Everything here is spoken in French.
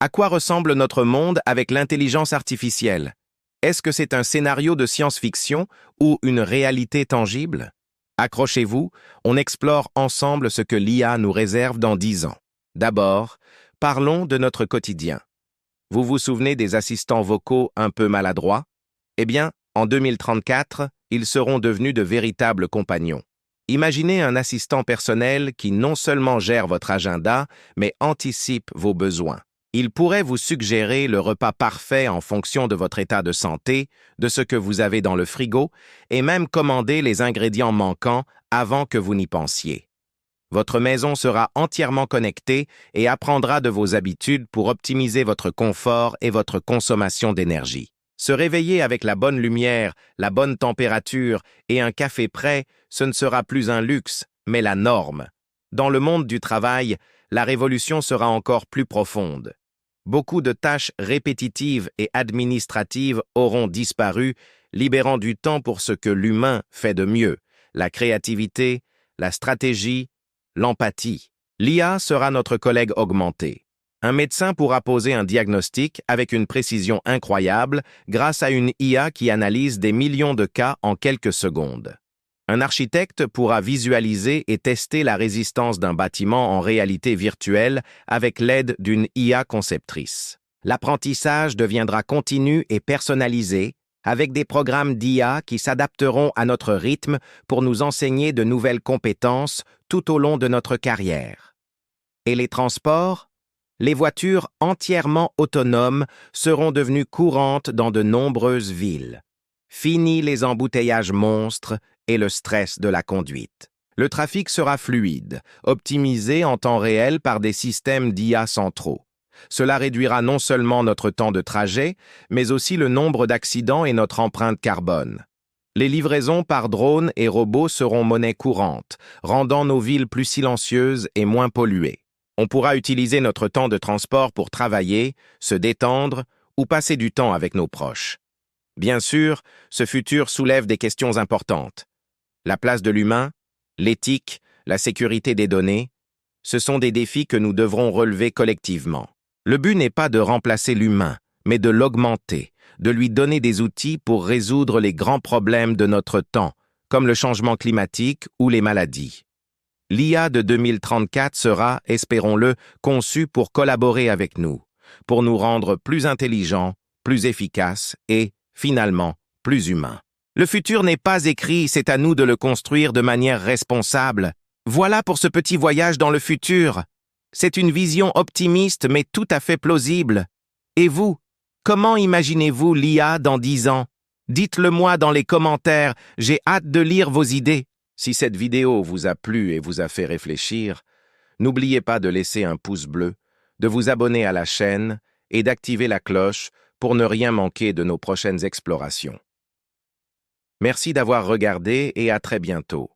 À quoi ressemble notre monde avec l'intelligence artificielle? Est-ce que c'est un scénario de science-fiction ou une réalité tangible? Accrochez-vous, on explore ensemble ce que l'IA nous réserve dans 10 ans. D'abord, parlons de notre quotidien. Vous vous souvenez des assistants vocaux un peu maladroits? Eh bien, en 2034, ils seront devenus de véritables compagnons. Imaginez un assistant personnel qui non seulement gère votre agenda, mais anticipe vos besoins. Il pourrait vous suggérer le repas parfait en fonction de votre état de santé, de ce que vous avez dans le frigo, et même commander les ingrédients manquants avant que vous n'y pensiez. Votre maison sera entièrement connectée et apprendra de vos habitudes pour optimiser votre confort et votre consommation d'énergie. Se réveiller avec la bonne lumière, la bonne température et un café prêt, ce ne sera plus un luxe, mais la norme. Dans le monde du travail, la révolution sera encore plus profonde. Beaucoup de tâches répétitives et administratives auront disparu, libérant du temps pour ce que l'humain fait de mieux, la créativité, la stratégie, l'empathie. L'IA sera notre collègue augmenté. Un médecin pourra poser un diagnostic avec une précision incroyable grâce à une IA qui analyse des millions de cas en quelques secondes. Un architecte pourra visualiser et tester la résistance d'un bâtiment en réalité virtuelle avec l'aide d'une IA conceptrice. L'apprentissage deviendra continu et personnalisé avec des programmes d'IA qui s'adapteront à notre rythme pour nous enseigner de nouvelles compétences tout au long de notre carrière. Et les transports? Les voitures entièrement autonomes seront devenues courantes dans de nombreuses villes. Fini les embouteillages monstres et le stress de la conduite. Le trafic sera fluide, optimisé en temps réel par des systèmes d'IA centraux. Cela réduira non seulement notre temps de trajet, mais aussi le nombre d'accidents et notre empreinte carbone. Les livraisons par drone et robots seront monnaie courante, rendant nos villes plus silencieuses et moins polluées. On pourra utiliser notre temps de transport pour travailler, se détendre ou passer du temps avec nos proches. Bien sûr, ce futur soulève des questions importantes. La place de l'humain, l'éthique, la sécurité des données, ce sont des défis que nous devrons relever collectivement. Le but n'est pas de remplacer l'humain, mais de l'augmenter, de lui donner des outils pour résoudre les grands problèmes de notre temps, comme le changement climatique ou les maladies. L'IA de 2034 sera, espérons-le, conçue pour collaborer avec nous, pour nous rendre plus intelligents, plus efficaces et, finalement, plus humains. Le futur n'est pas écrit, c'est à nous de le construire de manière responsable. Voilà pour ce petit voyage dans le futur. C'est une vision optimiste mais tout à fait plausible. Et vous, comment imaginez-vous l'IA dans 10 ans? Dites-le-moi dans les commentaires, j'ai hâte de lire vos idées. Si cette vidéo vous a plu et vous a fait réfléchir, n'oubliez pas de laisser un pouce bleu, de vous abonner à la chaîne et d'activer la cloche pour ne rien manquer de nos prochaines explorations. Merci d'avoir regardé et à très bientôt.